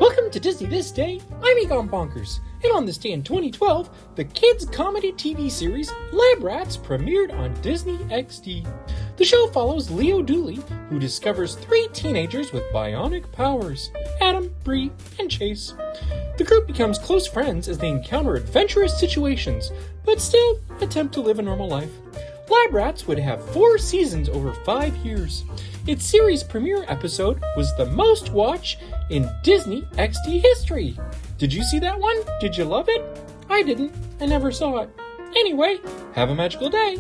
Welcome to Disney This Day. I'm Egon Bonkers, and on this day in 2012, the kids' comedy TV series Lab Rats premiered on Disney XD. The show follows Leo Dooley, who discovers 3 teenagers with bionic powers: Adam, Bree, and Chase. The group becomes close friends as they encounter adventurous situations, but still attempt to live a normal life. Lab Rats would have 4 seasons over 5 years. Its series premiere episode was the most watched in Disney XD history. Did you see that one? Did you love it? I didn't. I never saw it. Anyway, have a magical day.